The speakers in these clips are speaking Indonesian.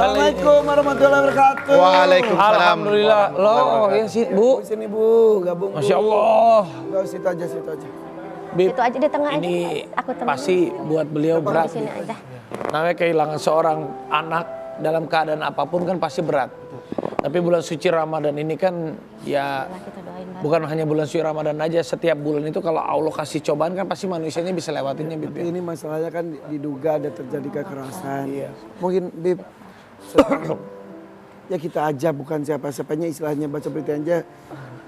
Assalamualaikum warahmatullahi wabarakatuh. Waalaikumsalam. Alhamdulillah. Loh, ya sih, Bu. Sini Bu, gabung. Masya Allah. Gak situ aja, situ aja. Bib, Itu aja di tengah aja. ini Aku temenin. pasti buat beliau berat. Di sini aja. Namanya kehilangan seorang anak dalam keadaan apapun kan pasti berat. Tapi bulan suci Ramadan ini kan ya Kita doain bareng. bukan hanya bulan suci Ramadan aja. Setiap bulan itu kalau Allah kasih cobaan kan pasti manusianya bisa lewatinnya, Bib. Tapi ini masalahnya kan diduga ada terjadi kekerasan. Iya. Mungkin Bib, sekarang, ya kita aja bukan siapa-siapanya, istilahnya baca berita aja.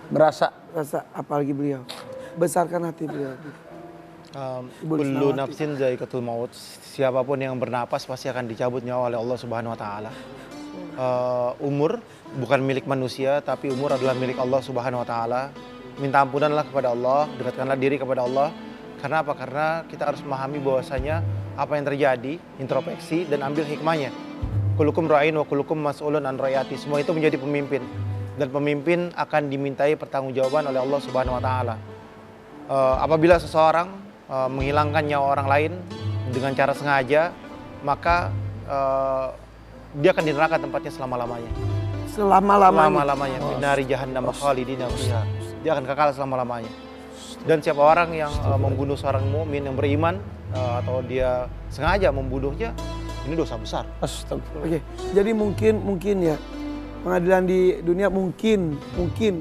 Berasa. Rasa apalagi beliau. Besarkan hati beliau. Kullu nafsin zaikatul maut. Siapapun yang bernapas pasti akan dicabut nyawa oleh Allah Subhanahu wa taala. Umur bukan milik manusia, tapi umur adalah milik Allah Subhanahu wa taala. Minta ampunanlah kepada Allah, dekatkanlah diri kepada Allah. Karena apa? Karena kita harus memahami bahwasanya apa yang terjadi, introspeksi dan ambil hikmahnya. Kullukum ra'in wa kullukum mas'ulun an ra'iyati. Semua itu menjadi pemimpin, dan pemimpin akan dimintai pertanggungjawaban oleh Allah Subhanahu wa taala. Apabila seseorang menghilangkan nyawa orang lain dengan cara sengaja, maka dia akan di neraka tempatnya selama-lamanya. Selama-lamanya. Binari jahannam khalidina fiha. Dia akan kekal selama-lamanya. Dan siapa orang yang membunuh seorang mukmin yang beriman atau dia sengaja membunuhnya, ini dosa besar. Astagfirullah. Oke, jadi mungkin ya pengadilan di dunia mungkin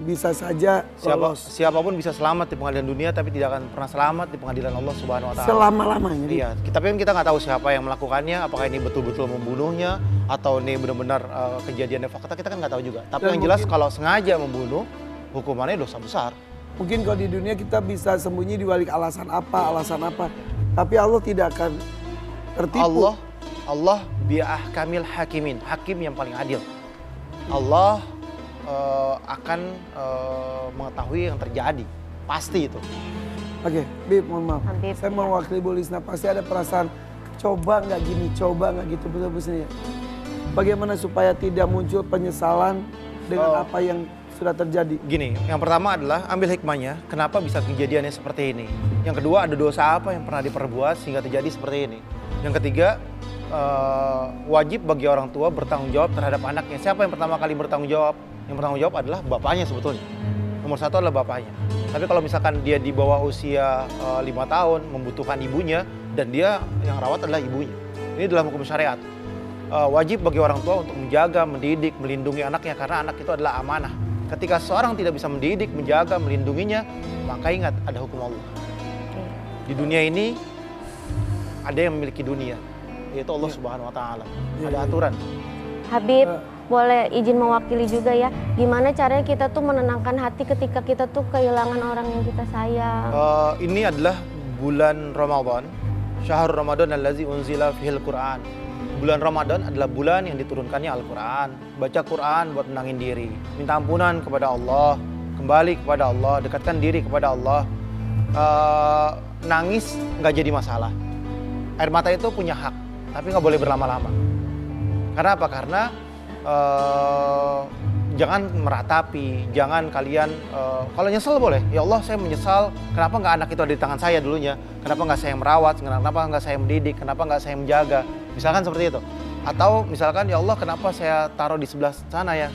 bisa saja lolos. Siapapun bisa selamat di pengadilan dunia, tapi tidak akan pernah selamat di pengadilan Allah Subhanahu wa taala. Selama-lamanya. Iya, tapi kan kita nggak tahu siapa yang melakukannya, apakah ini betul-betul membunuhnya atau ini benar-benar kejadiannya fakta, kita kan nggak tahu juga. Tapi Dan yang jelas mungkin- kalau sengaja membunuh, hukumannya dosa besar. Mungkin kalau di dunia kita bisa sembunyi di balik alasan apa. Tapi Allah tidak akan tertipu. Allah bi'ahkamil hakimin, hakim yang paling adil. Allah akan mengetahui yang terjadi, pasti itu. Oke, Bib, mohon maaf. Habib, Saya ya. mewakili Bu Lisna, pasti ada perasaan coba nggak gini, coba nggak gitu, betul-betul ya. Bagaimana supaya tidak muncul penyesalan dengan apa yang sudah terjadi? Gini, yang pertama adalah ambil hikmahnya, kenapa bisa kejadiannya seperti ini. Yang kedua, ada dosa apa yang pernah diperbuat sehingga terjadi seperti ini. Yang ketiga, wajib bagi orang tua bertanggung jawab terhadap anaknya. Siapa yang pertama kali bertanggung jawab? Yang bertanggung jawab adalah bapaknya sebetulnya. Nomor satu adalah bapaknya. Tapi kalau misalkan dia di bawah usia 5 tahun, membutuhkan ibunya, dan dia yang rawat adalah ibunya. Ini dalam hukum syariat. Wajib bagi orang tua untuk menjaga, mendidik, melindungi anaknya, karena anak itu adalah amanah. Ketika seorang tidak bisa mendidik, menjaga, melindunginya, maka ingat ada hukum Allah. Di dunia ini ada yang memiliki dunia, yaitu Allah Subhanahu wa taala. Ada aturan. Habib, boleh izin mewakili juga ya. Gimana caranya kita tuh menenangkan hati ketika kita tuh kehilangan orang yang kita sayang. Ini adalah bulan Ramadan. Syahrul Ramadan allazi unzila fihil Qur'an. Bulan Ramadan adalah bulan yang diturunkannya Al-Quran. Baca Quran buat menangin diri. Minta ampunan kepada Allah. Kembali kepada Allah. Dekatkan diri kepada Allah. Nangis nggak jadi masalah. Air mata itu punya hak, tapi nggak boleh berlama-lama. Karena apa? Karena jangan meratapi, jangan kalian kalau nyesel boleh. Ya Allah, saya menyesal. Kenapa nggak anak itu ada di tangan saya dulunya? Kenapa nggak saya yang merawat? Kenapa nggak saya mendidik? Kenapa nggak saya menjaga? Misalkan seperti itu. Atau misalkan ya Allah, kenapa saya taruh di sebelah sana ya?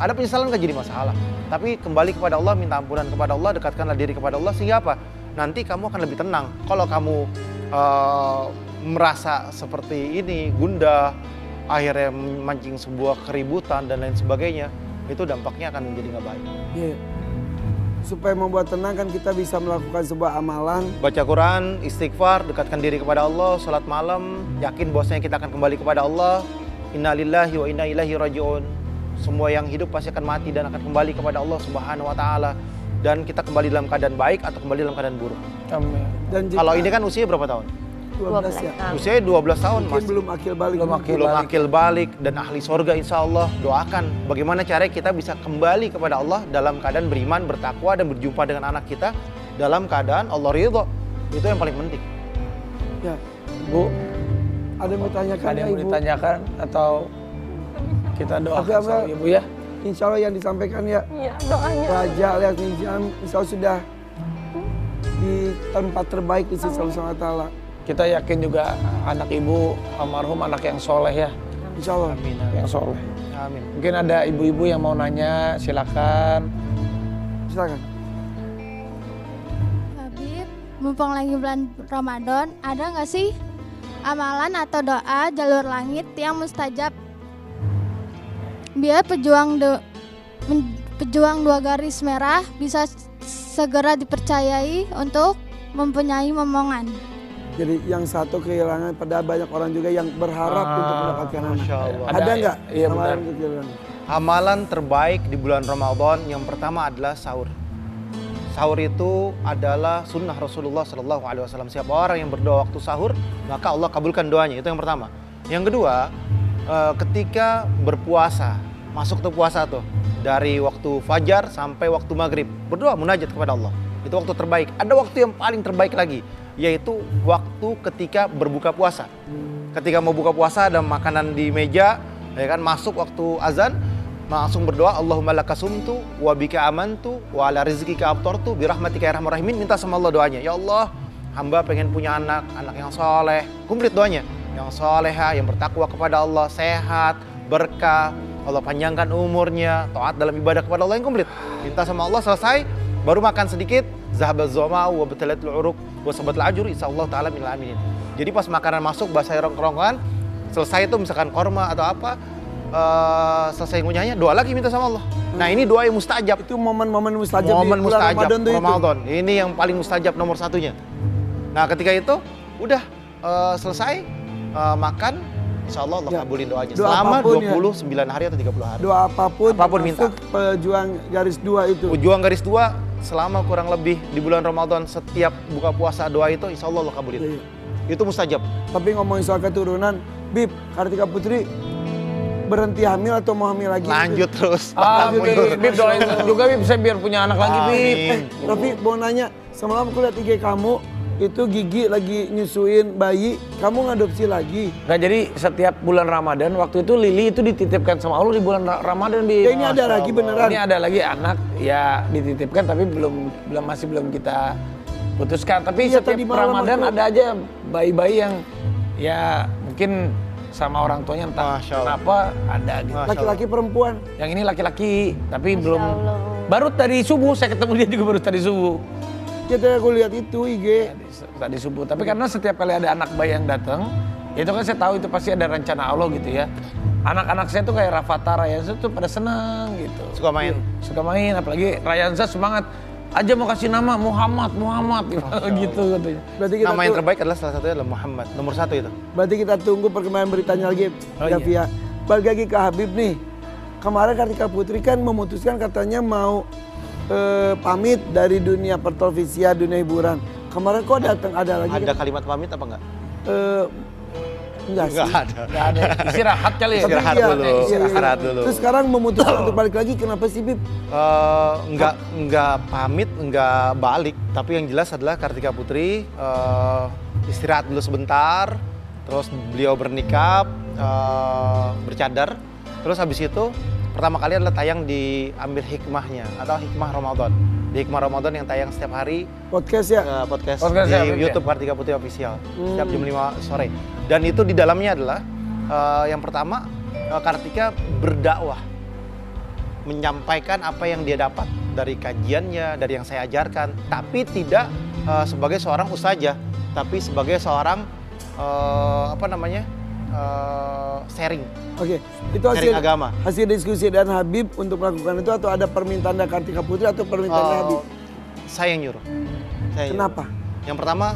Ada penyesalan nggak jadi masalah. Tapi kembali kepada Allah, minta ampunan kepada Allah, dekatkanlah diri kepada Allah, sehingga apa? Nanti kamu akan lebih tenang. Kalau kamu merasa seperti ini, gundah, akhirnya memancing sebuah keributan dan lain sebagainya, itu dampaknya akan menjadi nggak baik. Yeah. Supaya membuat tenang kan kita bisa melakukan sebuah amalan. Baca Quran, istighfar, dekatkan diri kepada Allah, salat malam, yakin bahwasanya kita akan kembali kepada Allah. Inna lillahi wa inna ilaihi raji'un. Semua yang hidup pasti akan mati dan akan kembali kepada Allah Subhanahu wa taala. Dan kita kembali dalam keadaan baik atau kembali dalam keadaan buruk. Amin. Dan jika Kalau ini kan usia berapa tahun? 12 ya. Usia 12 tahun, Mungkin Mas. belum akil balik. Belum akil balik dan ahli sorga, insya Allah. Doakan bagaimana caranya kita bisa kembali kepada Allah dalam keadaan beriman, bertakwa, dan berjumpa dengan anak kita dalam keadaan Allah ridho. Itu yang paling penting. Ya. Bu, Ada yang bertanyakan ada ya yang Ibu? ditanyakan atau kita doakan Oke, sama Ibu ya? Insya Allah yang disampaikan ya. Iya, doanya. Raja alias Nizam, insya Allah sudah di tempat terbaik di sisi Allah SWT. Kita yakin juga anak Ibu almarhum anak yang soleh ya. Insya Allah. Amin. yang soleh. Amin. Mungkin ada ibu-ibu yang mau nanya, silakan. Silakan. Habib, mumpung lagi bulan Ramadan, ada nggak sih amalan atau doa jalur langit yang mustajab biar pejuang 2 garis merah bisa segera dipercayai untuk mempunyai momongan? Jadi yang satu kehilangan, pada banyak orang juga yang berharap untuk mendapatkan anak. Masya Allah. Ada nggak? Iya, amalan benar. untuk kehilangan? Amalan terbaik di bulan Ramadan yang pertama adalah sahur. Sahur itu adalah sunnah Rasulullah SAW. Siapa orang yang berdoa waktu sahur, maka Allah kabulkan doanya. Itu yang pertama. Yang kedua, ketika berpuasa, masuk tuh puasa tuh dari waktu fajar sampai waktu maghrib, berdoa munajat kepada Allah. Itu waktu terbaik. Ada waktu yang paling terbaik lagi, yaitu waktu ketika berbuka puasa. Ketika mau buka puasa ada makanan di meja, ya kan, masuk waktu azan, langsung berdoa, Allahumma laka sumtu wa bika amantu wa ala rizqika aftartu bi rahmatika ya arhamar rahimin. Minta sama Allah doanya, ya Allah, hamba pengen punya anak yang soleh. Komplit doanya, yang soleha, yang bertakwa kepada Allah, sehat, berkah, Allah panjangkan umurnya, taat dalam ibadah kepada Allah, yang komplit. Minta sama Allah, selesai, baru makan sedikit, zahabaz zama'u wa batalatul uruq wa sabatul ajur, insyaallah ta'ala minal aminin. Jadi pas makanan masuk, bahasa rongkongan, selesai itu misalkan korma atau apa, selesai ngunyahnya, doa lagi minta sama Allah. Nah ini doa yang mustajab. Itu momen-momen mustajab Momen di bulan mustajab Ramadan tuh itu. Ramadan. Ini yang paling mustajab nomor satunya. Nah ketika itu udah selesai makan, insya Allah Allah Ya. kabulin doanya. Doa Selama apapun ya. 29 hari atau 30 hari. Doa apapun minta. masuk pejuang garis 2 itu. Juang garis 2 selama kurang lebih di bulan Ramadan, setiap buka puasa doa itu insya Allah Allah kabulin. Iya, iya. Itu mustajab. Tapi ngomongin soal keturunan, Bib, Kartika Putri berhenti hamil atau mau hamil lagi? Lanjut terus. Bib doain juga Bib, saya biar punya anak lagi Bib. Amin. Tapi mau nanya, semalam aku lihat IG kamu, itu Gigi lagi nyusuin bayi, kamu ngadopsi lagi. Nah jadi setiap bulan Ramadan, waktu itu Lili itu dititipkan sama Allah di bulan Ramadan Bib. Ya ini ada lagi beneran. Ini ada lagi anak ya dititipkan tapi masih belum kita putuskan. Tapi Iya, setiap tadi malam Ramadan aku- ada aja bayi-bayi yang ya mungkin sama orang tuanya entah Masya Allah. kenapa ada gitu. Masya Laki-laki perempuan. Yang ini laki-laki tapi belum. Allah. Baru tadi subuh saya ketemu dia juga baru tadi subuh. Ya tadi aku lihat itu IG. Tadi subuh. Tapi karena setiap kali ada anak bayi yang datang, itu kan saya tahu itu pasti ada rencana Allah gitu ya. Anak-anak saya tuh kayak Rafathar, Rayansa tuh pada senang gitu. Suka main. Suka main, apalagi Rayansa semangat. Aja mau kasih nama Muhammad gitu katanya. Berarti kita Nama yang terbaik adalah salah satunya adalah Muhammad. Nomor 1 itu. Berarti kita tunggu perkembangan beritanya lagi. Oh, Ya, iya. Via. Balik lagi ke Habib nih. Kemarin Kartika Putri kan memutuskan katanya mau pamit dari dunia pertelevisian, dunia hiburan. Kemarin kok datang ada lagi Ada kan? kalimat pamit apa enggak? Enggak sih. Enggak ada. Gak ada istirahat kali ya. Tapi Istirahat iya, dulu, iya, iya. istirahat dulu. Terus sekarang memutuskan untuk balik lagi, kenapa sih Bib? Enggak pamit, enggak balik, tapi yang jelas adalah Kartika Putri istirahat dulu sebentar, terus beliau bernikah, bercadar, terus habis itu pertama kali adalah tayang diambil hikmahnya atau hikmah Ramadan. Di hikmah Ramadan yang tayang setiap hari Podcast ya? podcast Podcast di ya, Bib, ya? YouTube Kartika Putri Official setiap jam 5 sore. Dan itu di dalamnya adalah yang pertama Kartika berdakwah, menyampaikan apa yang dia dapat dari kajiannya, dari yang saya ajarkan, tapi tidak sebagai seorang ustazah, tapi sebagai seorang sharing. Oke, itu hasil Sharing agama. hasil diskusi dan Habib untuk melakukan itu atau ada permintaan dari Kartika Putri atau permintaan dari Habib? Saya yang nyuruh. Saya yang Kenapa? nyuruh. Yang pertama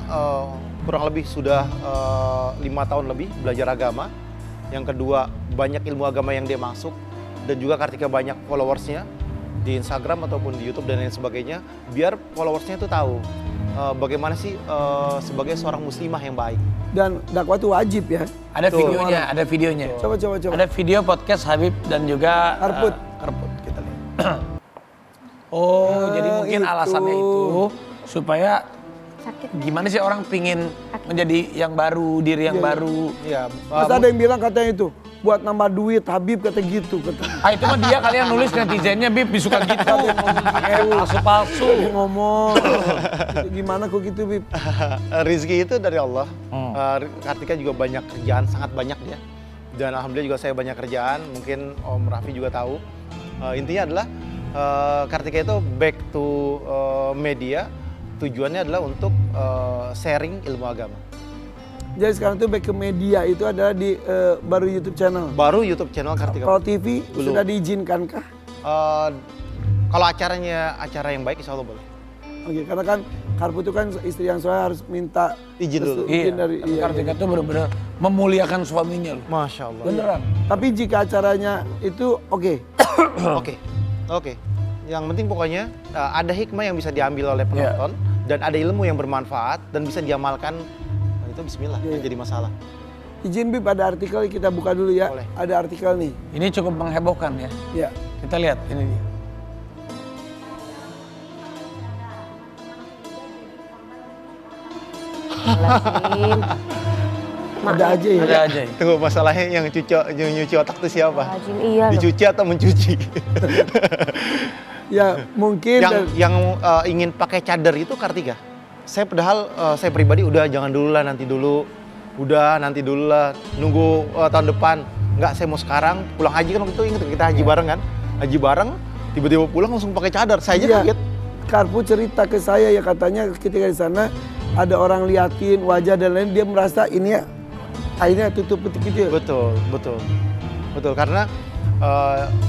kurang lebih sudah 5 tahun lebih belajar agama. Yang kedua banyak ilmu agama yang dia masuk, dan juga Kartika banyak followersnya di Instagram ataupun di YouTube dan lain sebagainya, biar followersnya itu tahu bagaimana sih sebagai seorang muslimah yang baik. Dan dakwah itu wajib ya? Ada Betul. videonya, ada videonya. Coba. Ada video podcast Habib dan juga Karput. Karput kita lihat. Oh, jadi mungkin itu. alasannya itu supaya Sakit. gimana sih orang pingin menjadi yang baru, diri yang baru. Iya. Mas ada yang bilang katanya itu, buat nambah duit Habib kata gitu. Ah itu mah dia kalian nulis netizennya Bib suka gitu. Pakai palsu-palsu. Dia ngomong, gimana kok gitu Bib? Rizki itu dari Allah. Kartika juga banyak kerjaan, sangat banyak dia. Dan alhamdulillah juga saya banyak kerjaan, mungkin Om Raffi juga tahu. Intinya adalah Kartika itu back to media, tujuannya adalah untuk sharing ilmu agama. Jadi sekarang tuh back ke media itu adalah di baru YouTube channel. Baru YouTube channel Kartika. Kalau TV Belum. sudah diizinkankah? Kalau acaranya acara yang baik, insya Allah boleh. Oke, karena kan Karpu itu kan istri yang soleh harus minta Izin dulu. izin Iya, dari Kartika tuh benar-benar memuliakan suaminya loh. Masya Allah. Beneran. Tapi jika acaranya itu oke. Oke. Yang penting pokoknya ada hikmah yang bisa diambil oleh penonton dan ada ilmu yang bermanfaat dan bisa diamalkan. Nah, itu bismillah, nggak jadi masalah. Izin Bib, ada artikel kita buka dulu ya. Boleh. Ada artikel nih. Ini cukup menghebohkan ya. Ya. Kita lihat ini dia. Jelasin. Ada aja ya. Ada aja ya. Tunggu, masalahnya yang nyuci otak itu siapa? Rajin, iya loh. Dicuci atau mencuci? Ya mungkin yang ingin pakai cadar itu Kartika. Saya padahal saya pribadi udah jangan dulu lah, nanti dulu. Udah nanti dulu lah, nunggu tahun depan. Enggak, saya mau sekarang pulang haji kan waktu itu, ingat kita haji bareng kan? Haji bareng, tiba-tiba pulang langsung pakai cadar. Saya aja Iya. kaget. Karpu cerita ke saya ya, katanya ketika di sana ada orang liatin wajah dan lain, dia merasa ini ya akhirnya tutup petik itu ya. Betul. Karena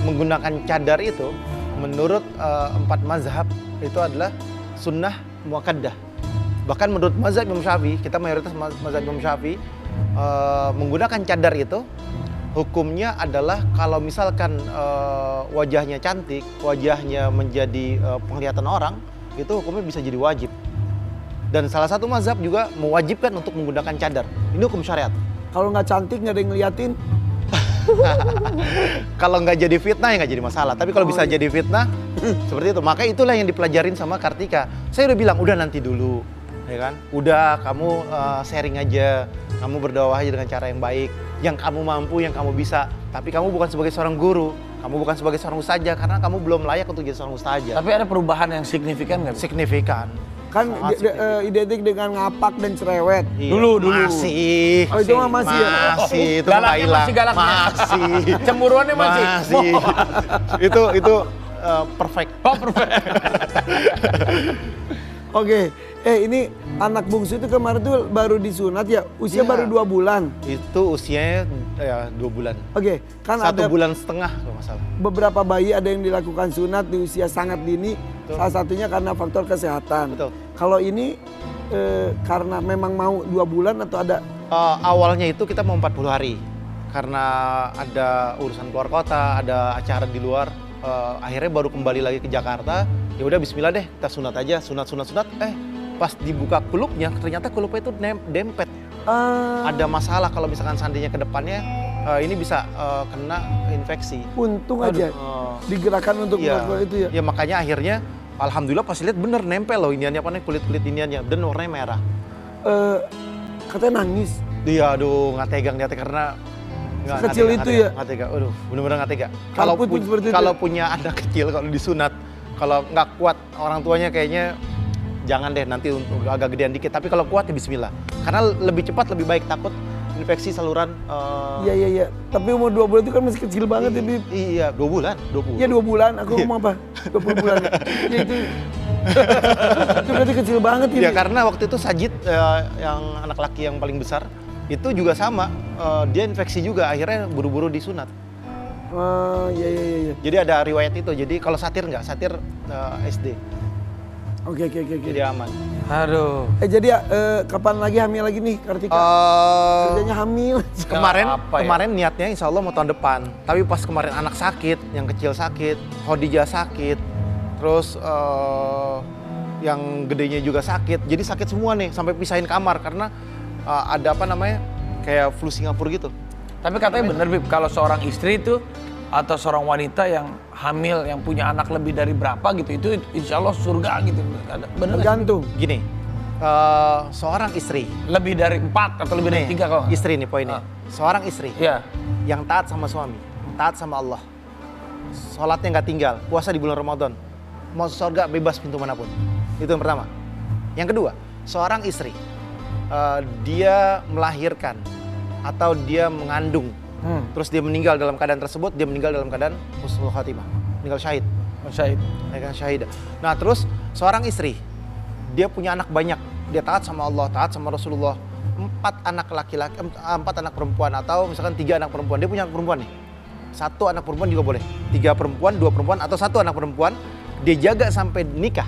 menggunakan cadar itu menurut 4 mazhab itu adalah sunnah muakkadah. Bahkan menurut mazhab Imam Syafi'i, kita mayoritas mazhab Imam Syafi'i, menggunakan cadar itu hukumnya adalah kalau misalkan wajahnya cantik, wajahnya menjadi penglihatan orang, itu hukumnya bisa jadi wajib. Dan salah satu mazhab juga mewajibkan untuk menggunakan cadar. Ini hukum syariat. Kalau nggak cantik nggak ada yang ngeliatin. Kalau nggak jadi fitnah ya nggak jadi masalah. Tapi kalau bisa jadi fitnah, seperti itu. Maka itulah yang dipelajarin sama Kartika. Saya udah bilang, udah nanti dulu, ya kan? Udah, kamu sharing aja, kamu berdakwah aja dengan cara yang baik, yang kamu mampu, yang kamu bisa. Tapi kamu bukan sebagai seorang guru, kamu bukan sebagai seorang ustazah, karena kamu belum layak untuk jadi seorang ustazah. Tapi ada perubahan yang signifikan nggak? Signifikan. Kan identik dengan ngapak dan cerewet. Iya. Dulu. Masih. Oh, itu mah masih ya? Masih, itu Galaknya nggak hilang. masih galaknya. Masih. Cemburuannya masih. Itu perfect. Oh, perfect. Oke, ini anak bungsu itu kemarin tuh baru disunat ya, usia Iya. baru 2 bulan. Itu usianya ya 2 bulan. Oke, kan 1 ada bulan setengah kalau nggak salah. beberapa bayi ada yang dilakukan sunat di usia sangat dini, salah satunya karena faktor kesehatan. Betul. Kalau ini karena memang mau 2 bulan atau ada? Awalnya itu kita mau 40 hari. Karena ada urusan keluar kota, ada acara di luar. Akhirnya baru kembali lagi ke Jakarta. Ya udah bismillah deh, kita sunat aja, sunat. Pas dibuka kulupnya, ternyata kulupnya itu dempet. Ada masalah kalau misalkan seandainya ke depannya ini bisa kena infeksi. Untung aja digerakkan untuk melakukan itu ya. Ya makanya akhirnya alhamdulillah pas lihat bener nempel loh iniannya, apa nih, kulit iniannya, dan warnanya merah. Katanya nangis. Dia aduh nggak tega ngeliatnya karena Sekecil itu ya? Nggak tega, aduh bener-bener nggak tega. Kalput pun seperti itu. Kalau punya anak kecil, kalau disunat, kalau nggak kuat orang tuanya kayaknya jangan deh, nanti untuk agak gedean dikit. Tapi kalau kuat ya bismillah. Karena lebih cepat lebih baik, takut infeksi saluran. Iya. Tapi umur 2 bulan itu kan masih kecil banget ya, Bib. Iya, 2 bulan. Iya 2 bulan, aku ngomong apa? 20 bulan. Ya itu. Itu berarti kecil banget ini. Ya karena waktu itu Sajid yang anak laki yang paling besar itu juga sama, dia infeksi juga, akhirnya buru-buru disunat. Iya. Jadi ada riwayat itu. Jadi kalau Satir nggak, Satir SD. Oke. Jadi aman. Aduh. Jadi kapan lagi hamil lagi nih Kartika? Kerjanya hamil. Kemarin niatnya insya Allah mau tahun depan. Tapi pas kemarin anak sakit, yang kecil sakit, Khadijah sakit, terus yang gedenya juga sakit. Jadi sakit semua nih, sampai pisahin kamar karena ada apa namanya, kayak flu Singapura gitu. Tapi katanya bener, Bib, kalau seorang istri itu atau seorang wanita yang hamil, yang punya anak lebih dari berapa gitu, itu insya Allah surga gitu. Bener nggak sih? Tergantung. Gini, seorang istri, Lebih dari 4 atau lebih dari 3 kalau nggak? istri nih poinnya. Seorang istri Iya. yang taat sama suami, taat sama Allah, sholatnya nggak tinggal, puasa di bulan Ramadan, mau surga bebas pintu manapun. Itu yang pertama. Yang kedua, seorang istri dia melahirkan atau dia mengandung Terus dia meninggal dalam keadaan tersebut, dia meninggal dalam keadaan husnul khatimah, meninggal syahid. Syahid. Syahid. Nah terus seorang istri, dia punya anak banyak, dia taat sama Allah, taat sama Rasulullah. 4 anak laki-laki, 4 anak perempuan atau misalkan 3 anak perempuan, dia punya anak perempuan nih. 1 anak perempuan juga boleh, 3 perempuan, 2 perempuan atau 1 anak perempuan, dia jaga sampai nikah.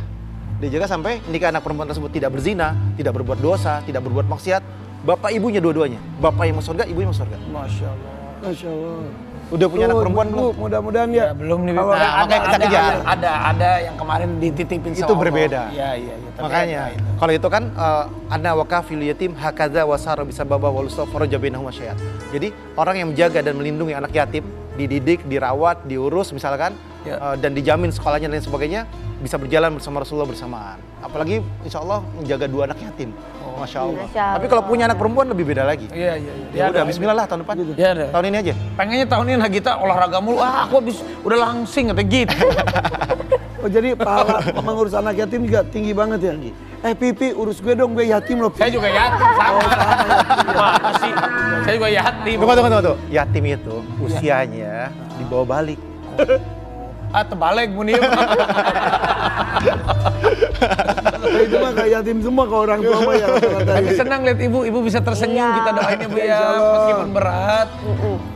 Dia jaga sampai nikah anak perempuan tersebut tidak berzina, tidak berbuat dosa, tidak berbuat maksiat. Bapak ibunya dua-duanya, bapak yang masuk surga, ibu yang masuk surga. Masya Allah. Masya Allah. Udah punya anak perempuan Bu, belum? mudah-mudahan ya. Belum nih. Kalau Nah, makanya kita kejar. Ada yang kemarin dititipin Itu sama Allah. berbeda. Iya. Tapi Makanya ada itu. kalau itu kan ana wakafil yatim hakadza wasara bisa baba walustaghfara jabinahu masyayat. Jadi orang yang menjaga dan melindungi anak yatim, dididik, dirawat, diurus misalkan dan dijamin sekolahnya dan lain sebagainya, bisa berjalan bersama Rasulullah bersamaan. Apalagi insya Allah menjaga 2 anak yatim. Masya Allah. Masya Allah. Tapi kalau punya anak perempuan lebih beda lagi. Iya. Ya udah bismillah lah tahun depan. Iya ada. Tahun ini aja. Pengennya tahun ini Nagita olahraga mulu. Aku habis udah langsing kata gitu. Oh jadi pahala mengurus anak yatim juga tinggi banget ya? Pipi urus gue dong, gue yatim loh. Saya juga yatim sama. Mana sih? Saya juga yatim. Tunggu. Yatim itu usianya dibawa balik. Terbalik Munir. Itu mah kayak yatim semua ke orang tua mah ya rata-rata. Tapi senang lihat ibu bisa tersenyum, Iya. kita doain ibu ya, Insyaallah. meskipun berat.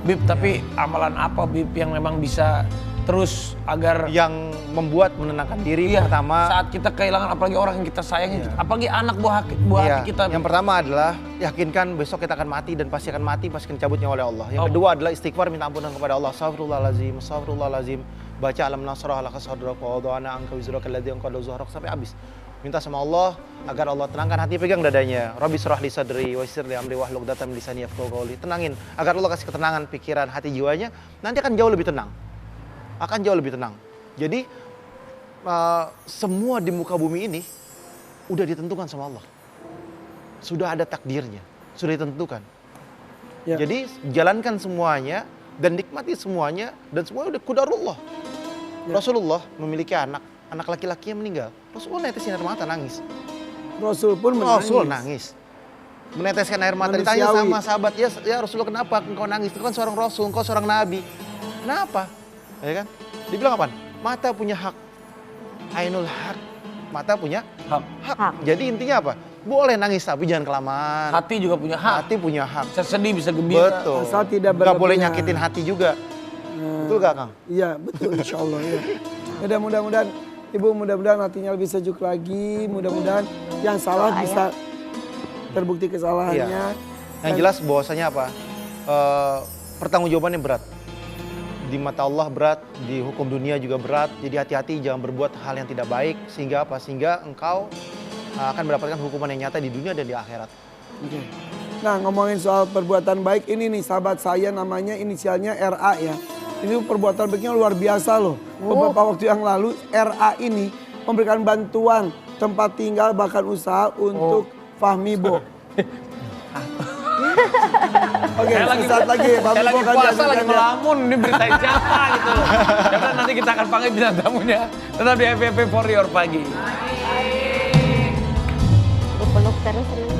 Bib, tapi amalan apa Bib yang memang bisa terus agar Yang membuat menenangkan diri pertama. saat kita kehilangan apalagi orang yang kita sayangi, apalagi anak buah Iya, hati kita. yang pertama adalah yakinkan besok kita akan mati dan pasti akan mati, pasti akan cabut nyawa oleh Allah. Yang Oh. kedua adalah istighfar, minta ampunan kepada Allah. Astagfirullahalazim. Baca alam nasrah laka sadrak wa wada'ana anka wizraka alladzi anqadha zuhrak sampai habis. Minta sama Allah agar Allah tenangkan hati, pegang dadanya. Rabbi shrah li sadri wa yassir li amri wahlul 'uqdatam min lisani yafqahu qawli. Tenangin agar Allah kasih ketenangan pikiran, hati, jiwanya, nanti akan jauh lebih tenang. Akan jauh lebih tenang. Jadi semua di muka bumi ini udah ditentukan sama Allah. Sudah ada takdirnya, sudah ditentukan. Ya. Jadi jalankan semuanya dan nikmati semuanya dan semuanya udah qadarullah. Rasulullah memiliki anak laki-laki yang meninggal. Rasulullah netesin air mata, nangis. Rasul pun menangis. Rasul nangis. Meneteskan air mata, ditanya Manusiawi. sama sahabat, ya Rasulullah kenapa engkau nangis? Engkau kan seorang Rasul, engkau seorang Nabi. Kenapa? Ya kan? Dibilang apa? Mata punya hak. Ainul hak. Mata punya hak. Jadi intinya apa? Boleh nangis tapi jangan kelamaan. Hati juga punya hak. Hati punya hak. Bisa sedih, bisa gembira. Betul. Asal tidak Nggak boleh berlebihan. nyakitin hati juga. Betul gak Kang? Iya betul insya Allah ya. Udah mudah-mudahan Ibu mudah-mudahan hatinya lebih sejuk lagi. Mudah-mudahan yang salah bisa terbukti kesalahannya. Iya. Yang jelas bahwasanya apa? Pertanggungjawabannya berat. Di mata Allah berat, di hukum dunia juga berat. Jadi hati-hati jangan berbuat hal yang tidak baik sehingga apa? Sehingga engkau akan mendapatkan hukuman yang nyata di dunia dan di akhirat. Oke. Nah ngomongin soal perbuatan baik ini nih sahabat saya namanya inisialnya RA ya. Ini perbuatan baiknya luar biasa loh. Beberapa waktu yang lalu RA ini memberikan bantuan tempat tinggal bahkan usaha untuk Fahmi Bo. Oke, sesaat lagi Saya Fahmi lagi Bo akan puasa, lagi dihadirkan ya. melamun, ini beritain siapa gitu loh. Karena nanti kita akan panggil bintang tamunya. Tetap di FVP for Your Pagi. Peluk terus.